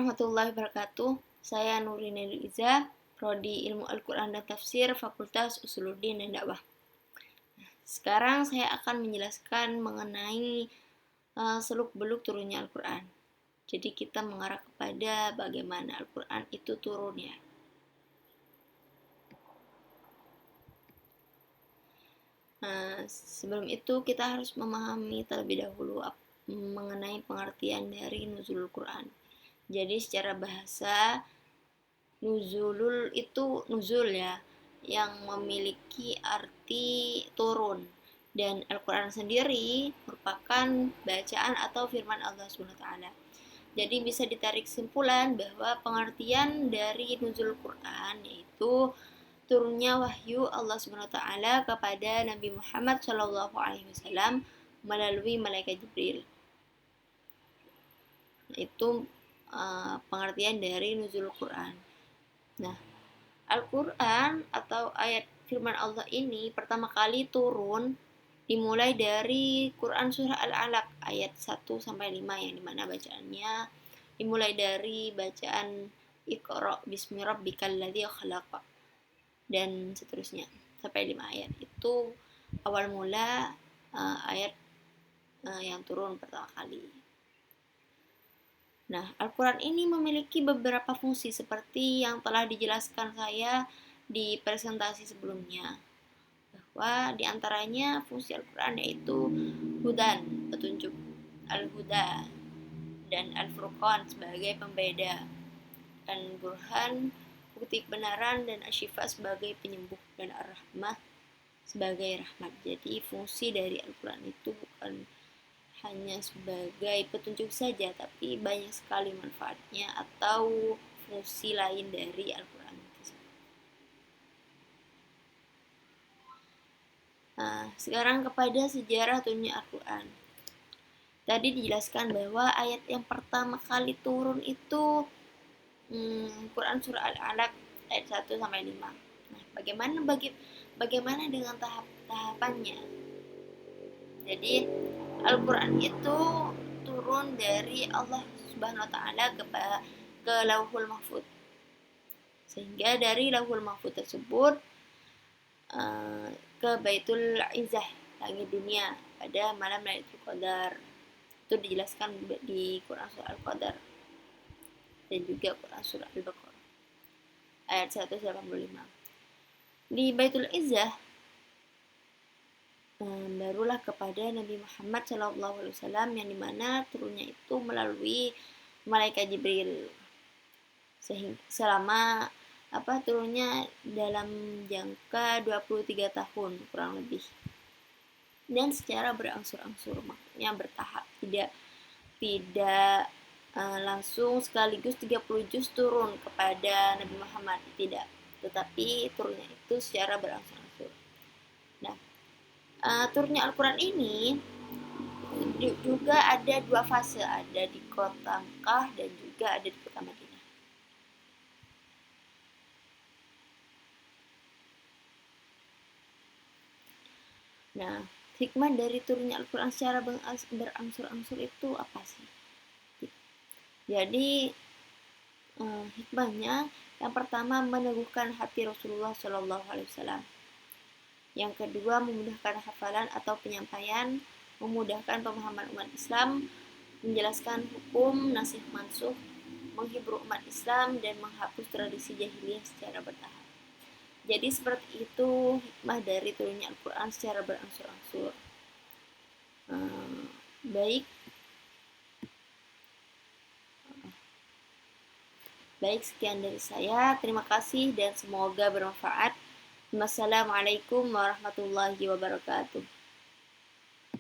warahmatullahi wabarakatuh. Saya Nurin Iza, Prodi Ilmu Al-Quran dan Tafsir, Fakultas Usuluddin dan Dakwah. Sekarang saya akan menjelaskan mengenai seluk-beluk turunnya Al-Quran. Jadi kita mengarah kepada bagaimana Al-Quran itu turunnya. Sebelum itu kita harus memahami terlebih dahulu mengenai pengertian dari nuzulul Quran. Jadi secara bahasa, nuzulul itu nuzul ya, yang memiliki arti turun. Dan Al-Quran sendiri merupakan bacaan atau firman Allah SWT. Jadi bisa ditarik kesimpulan bahwa pengertian dari nuzul Quran yaitu turunnya wahyu Allah SWT kepada Nabi Muhammad SAW melalui malaikat Jibril. Itu pengertian dari nuzul Quran. Nah, Al-Quran atau ayat firman Allah ini pertama kali turun dimulai dari Quran surah Al-Alaq ayat 1-5 yang dimana bacaannya dimulai dari bacaan Iqra bismi rabbikal ladzi khalaq dan seterusnya sampai 5 ayat. Itu awal mula ayat yang turun pertama kali. Nah, Al-Quran ini memiliki beberapa fungsi seperti yang telah dijelaskan saya di presentasi sebelumnya. Bahwa diantaranya fungsi Al-Quran yaitu hudan, petunjuk, al-huda, dan al-furqan sebagai pembeda, dan burhan, bukti kebenaran, dan asyifa sebagai penyembuh, dan ar-rahmah sebagai rahmat. Jadi fungsi dari Al-Quran itu bukan hanya sebagai petunjuk saja, tapi banyak sekali manfaatnya atau fungsi lain dari Al-Quran tersebut. Sekarang kepada sejarah turunnya Al-Quran. Tadi dijelaskan bahwa ayat yang pertama kali turun itu Quran surah Al-Alaq ayat 1-5. Nah, bagaimana dengan tahapannya? Jadi Al-Quran itu turun dari Allah Subhanahu wa taala ke Lauhul Mahfuz. Sehingga dari Lauhul Mahfuz tersebut ke Baitul Izzah, langit dunia, pada malam Lailatul Qadar. Itu dijelaskan di Quran surah Al-Qadar dan juga Quran surah Al-Baqarah ayat 185. Di Baitul Izzah barulah kepada Nabi Muhammad SAW yang dimana turunnya itu melalui malaikat Jibril, sehingga selama turunnya dalam jangka 23 tahun kurang lebih, dan secara berangsur-angsur, maksudnya bertahap, tidak langsung sekaligus 30 juz turun kepada Nabi Muhammad, tidak, tetapi turunnya itu secara berangsur-angsur. Nah, turunnya Al-Quran ini juga ada dua fase, ada di kota Mekah dan juga ada di kota Madinah. Nah, hikmah dari turunnya Al-Quran secara berangsur-angsur itu apa sih? Jadi hikmahnya yang pertama meneguhkan hati Rasulullah SAW. Yang kedua memudahkan hafalan atau penyampaian, memudahkan pemahaman umat Islam, menjelaskan hukum nasikh mansukh, menghibur umat Islam, dan menghapus tradisi jahiliyah secara bertahap. Jadi seperti itu hikmah dari turunnya Al-Quran secara berangsur-angsur. Baik, sekian dari saya. Terima kasih dan semoga bermanfaat. Wassalamualaikum warahmatullahi wabarakatuh.